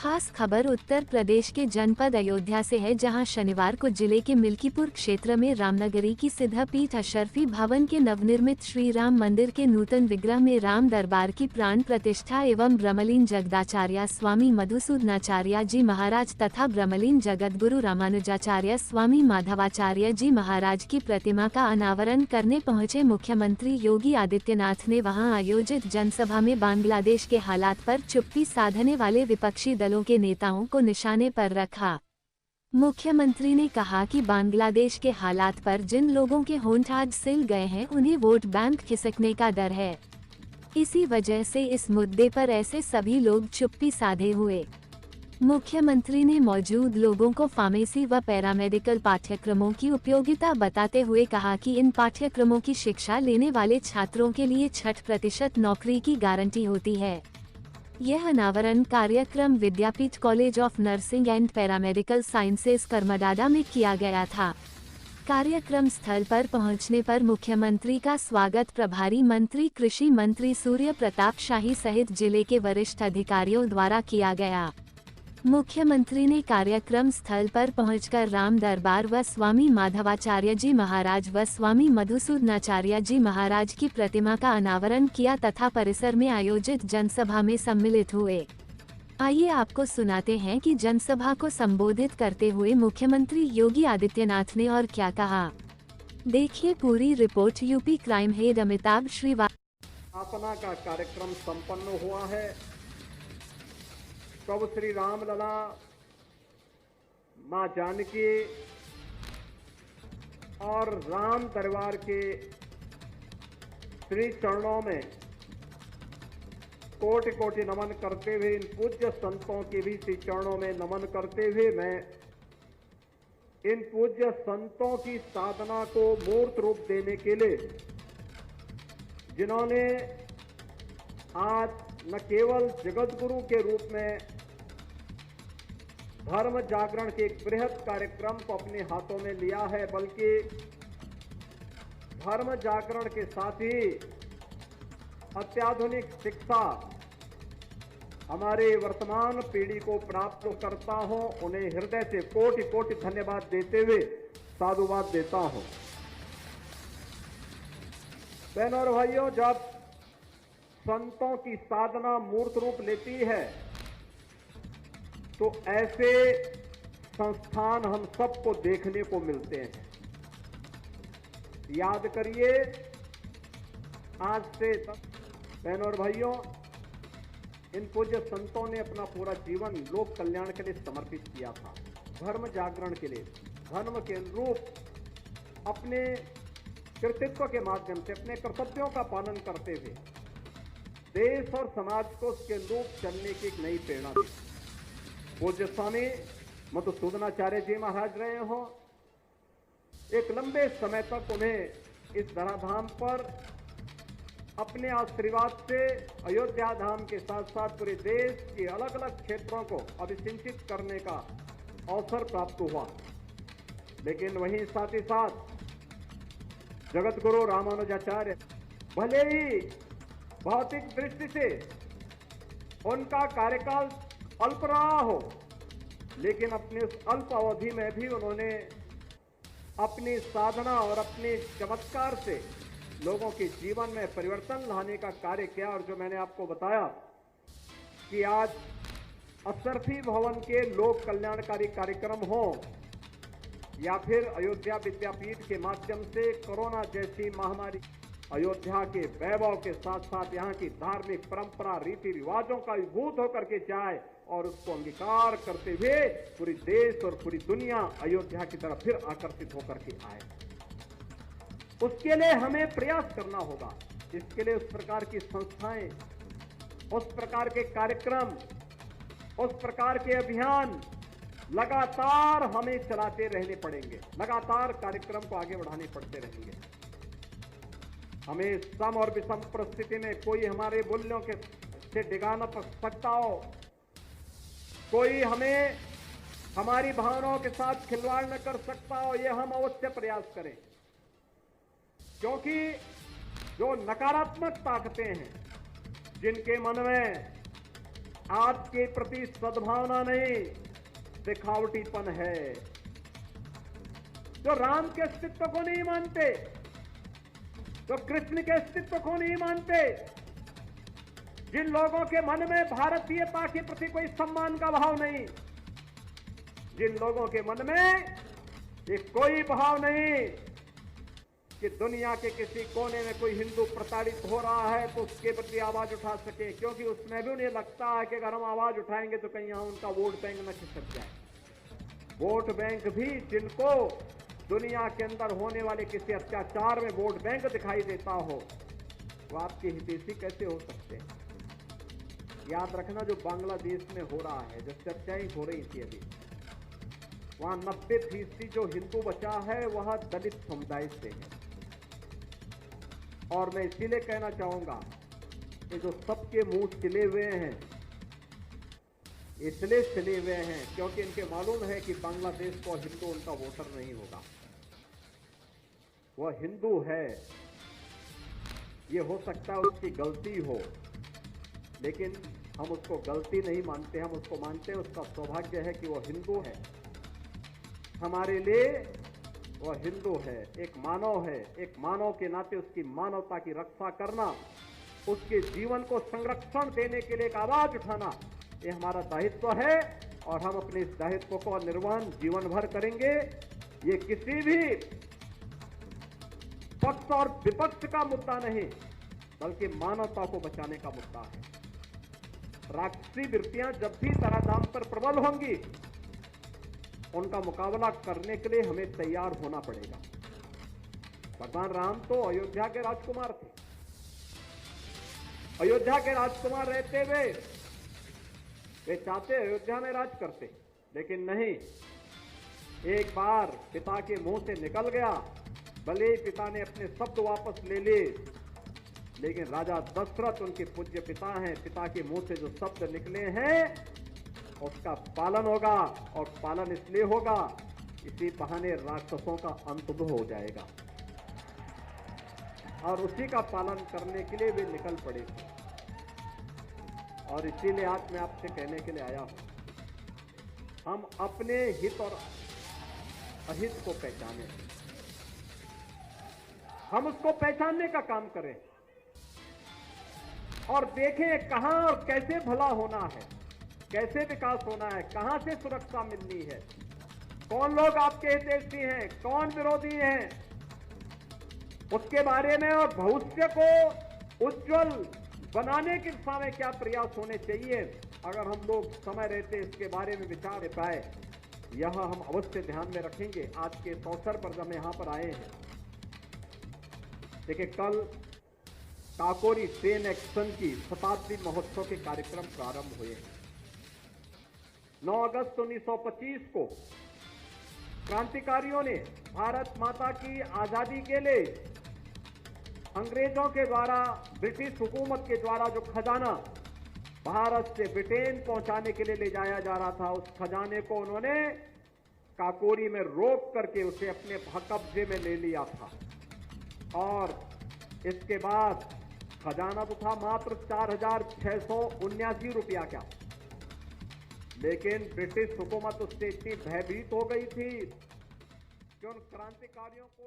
खास खबर उत्तर प्रदेश के जनपद अयोध्या से है, जहां शनिवार को जिले के मिल्कीपुर क्षेत्र में रामनगरी की सिद्धपीठ अशरफी भवन के नवनिर्मित श्री राम मंदिर के नूतन विग्रह में राम दरबार की प्राण प्रतिष्ठा एवं ब्रह्मलीन जगदाचार्य स्वामी मधुसूदनाचार्य जी महाराज तथा ब्रह्मलीन जगतगुरु रामानुजाचार्य स्वामी माधवाचार्य जी महाराज की प्रतिमा का अनावरण करने पहुंचे मुख्यमंत्री योगी आदित्यनाथ ने वहां आयोजित जनसभा में बांग्लादेश के हालात पर चुप्पी साधने वाले विपक्षी दलों के नेताओं को निशाने पर रखा। मुख्यमंत्री ने कहा कि बांग्लादेश के हालात पर जिन लोगों के होंठ आज सिल गए हैं, उन्हें वोट बैंक खिसकने का डर है। इसी वजह से इस मुद्दे पर ऐसे सभी लोग चुप्पी साधे हुए। मुख्यमंत्री ने मौजूद लोगों को फार्मेसी व पैरामेडिकल पाठ्यक्रमों की उपयोगिता बताते हुए कहा कि इन पाठ्यक्रमों की शिक्षा लेने वाले छात्रों के लिए 60% नौकरी की गारंटी होती है। यह अनावरण कार्यक्रम Vidyapeeth college of nursing and paramedical sciences Karamdada में किया गया था। कार्यक्रम स्थल पर पहुंचने पर मुख्यमंत्री का स्वागत प्रभारी मंत्री कृषि मंत्री सूर्य प्रताप शाही सहित जिले के वरिष्ठ अधिकारियों द्वारा किया गया। मुख्यमंत्री ने कार्यक्रम स्थल पर पहुंचकर राम दरबार व स्वामी माधवाचार्य जी महाराज व स्वामी मधुसूदनाचार्य जी महाराज की प्रतिमा का अनावरण किया तथा परिसर में आयोजित जनसभा में सम्मिलित हुए। आइए आपको सुनाते हैं कि जनसभा को संबोधित करते हुए मुख्यमंत्री योगी आदित्यनाथ ने और क्या कहा। देखिए पूरी report. UP crime head Amitabh स्थापना का कार्यक्रम संपन्न हुआ है। प्रभु श्री रामलला, मां जानकी और राम दरबार के श्री चरणों में कोटि कोटि नमन करते हुए, इन पूज्य संतों के भी श्री चरणों में नमन करते हुए, मैं इन पूज्य संतों की साधना को मूर्त रूप देने के लिए, जिन्होंने आज न केवल जगतगुरु के रूप में धर्म जागरण के एक बृहद कार्यक्रम को अपने हाथों में लिया है, बल्कि धर्म जागरण के साथ ही अत्याधुनिक शिक्षा हमारे वर्तमान पीढ़ी को प्राप्त करता हूं। उन्हें हृदय से कोटि कोटि धन्यवाद देते हुए साधुवाद देता हूं। बहनों और भाइयों, जब संतों की साधना मूर्त रूप लेती है तो ऐसे संस्थान हम सबको देखने को मिलते हैं। याद करिए, आज से बहनों और भाइयों, इन पूज्य संतों ने अपना पूरा जीवन लोक कल्याण के लिए समर्पित किया था, धर्म जागरण के लिए, धर्म के अनुरूप अपने कृतित्व के माध्यम से अपने कर्तव्यों का पालन करते हुए देश और समाज को उसके अनुरूप चलने की एक नई प्रेरणा दी। पूज्य स्वामी मधुसूदनाचार्य जी महाराज रहे हो, एक लंबे समय तक उन्हें इस धराधाम पर अपने आशीर्वाद से अयोध्या धाम के साथ साथ पूरे देश के अलग अलग क्षेत्रों को अभिसिंचित करने का अवसर प्राप्त हुआ। लेकिन वहीं साथ ही साथ जगतगुरु रामानुजाचार्य, भले ही भौतिक दृष्टि से उनका कार्यकाल अल्प रहा हो, लेकिन अपने उस अल्प अवधि में भी उन्होंने अपनी साधना और अपने चमत्कार से लोगों के जीवन में परिवर्तन लाने का कार्य किया। और जो मैंने आपको बताया कि आज अशरफी भवन के लोक कल्याणकारी कार्यक्रम हो या फिर अयोध्या विद्यापीठ के माध्यम से कोरोना जैसी महामारी अयोध्या के वैभव के साथ साथ यहाँ की धार्मिक परंपरा, रीति रिवाजों का विभूत होकर के जाए और उसको अंगीकार करते हुए पूरी देश और पूरी दुनिया अयोध्या की तरफ फिर आकर्षित होकर के आए। उसके लिए हमें प्रयास करना होगा। इसके लिए उस प्रकार की संस्थाएं, उस प्रकार के कार्यक्रम, उस प्रकार के अभियान लगातार हमें चलाते रहने पड़ेंगे। लगातार कार्यक्रम को आगे बढ़ाने पड़ते रहेंगे। हमें सम और विषम परिस्थिति में कोई हमारे मूल्यों के से डिगा न सकता हो, कोई हमें हमारी भावनाओं के साथ खिलवाड़ न कर सकता हो, यह हम अवश्य प्रयास करें। क्योंकि जो नकारात्मक ताकतें हैं, जिनके मन में आपके प्रति सद्भावना नहीं, दिखावटीपन है। जो राम के अस्तित्व को नहीं मानते, जो कृष्ण के अस्तित्व को नहीं मानते, जिन लोगों के मन में भारतीयता के प्रति कोई सम्मान का भाव नहीं, जिन लोगों के मन में ये कोई भाव नहीं कि दुनिया के किसी कोने में कोई हिंदू प्रताड़ित हो रहा है तो उसके प्रति आवाज उठा सके, क्योंकि उसमें भी उन्हें लगता है कि अगर हम आवाज उठाएंगे तो कहीं यहां उनका वोट बैंक न खिसक जाए। वोट बैंक भी जिनको दुनिया के अंदर होने वाले किसी अत्याचार में वोट बैंक दिखाई देता हो, वो आपके हितैषी कैसे हो सकते हैं? याद रखना, जो बांग्लादेश में हो रहा है, जो चर्चाएं हो रही थी अभी, वहां 90% जो हिंदू बचा है वह दलित समुदाय से है। और मैं इसीलिए कहना चाहूंगा कि जो सबके मुंह सिले हुए हैं, इसलिए सिले हुए हैं क्योंकि इनके मालूम है कि बांग्लादेश को हिंदू उनका वोटर नहीं होगा। वह हिंदू है, ये हो सकता है उसकी गलती हो, लेकिन हम उसको गलती नहीं मानते, हम उसको मानते हैं उसका सौभाग्य है कि वह हिंदू है। हमारे लिए वह हिंदू है, एक मानव है, एक मानव के नाते उसकी मानवता की रक्षा करना, उसके जीवन को संरक्षण देने के लिए एक आवाज उठाना, ये हमारा दायित्व है और हम अपने इस दायित्व को निर्वहन जीवन भर करेंगे। ये किसी भी पक्ष और विपक्ष का मुद्दा नहीं, बल्कि मानवता को बचाने का मुद्दा है। राक्षसी वृत्तियां जब भी धराधाम पर प्रबल होंगी, उनका मुकाबला करने के लिए हमें तैयार होना पड़ेगा। भगवान राम तो अयोध्या के राजकुमार थे। अयोध्या के राजकुमार रहते हुए वे चाहते अयोध्या में राज करते, लेकिन नहीं, एक बार पिता के मुंह से निकल गया, भले ही पिता ने अपने शब्द वापस ले लिए, लेकिन राजा दशरथ उनके पूज्य पिता हैं, पिता के मुंह से जो शब्द निकले हैं उसका पालन होगा, और पालन इसलिए होगा, इसी बहाने राक्षसों का अंत हो जाएगा, और उसी का पालन करने के लिए वे निकल पड़े। और इसीलिए आज मैं आपसे कहने के लिए आया हूं, हम अपने हित और अहित को पहचानें, हम उसको पहचानने का काम करें और देखें कहां और कैसे भला होना है, कैसे विकास होना है, कहां से सुरक्षा मिलनी है, कौन लोग आपके हितैषी हैं, कौन विरोधी हैं, उसके बारे में, और भविष्य को उज्जवल बनाने की दिशा में क्या प्रयास होने चाहिए। अगर हम लोग समय रहते इसके बारे में विचार पाए, यह हम अवश्य ध्यान में रखेंगे। आज के इस अवसर पर जब यहां पर आए हैं, देखिए कल काकोरी ट्रेन एक्शन की शताब्दी महोत्सव के कार्यक्रम प्रारंभ हुए हैं। 9 अगस्त 1925 को क्रांतिकारियों ने भारत माता की आजादी के लिए अंग्रेजों के द्वारा, ब्रिटिश हुकूमत के द्वारा जो खजाना भारत से ब्रिटेन पहुंचाने के लिए ले जाया जा रहा था, उस खजाने को उन्होंने काकोरी में रोक करके उसे अपने कब्जे में ले लिया था। और इसके बाद खजाना तो था मात्र 4,679 रुपया का, लेकिन ब्रिटिश हुकूमत उससे इतनी भयभीत हो गई थी कि उन क्रांतिकारियों को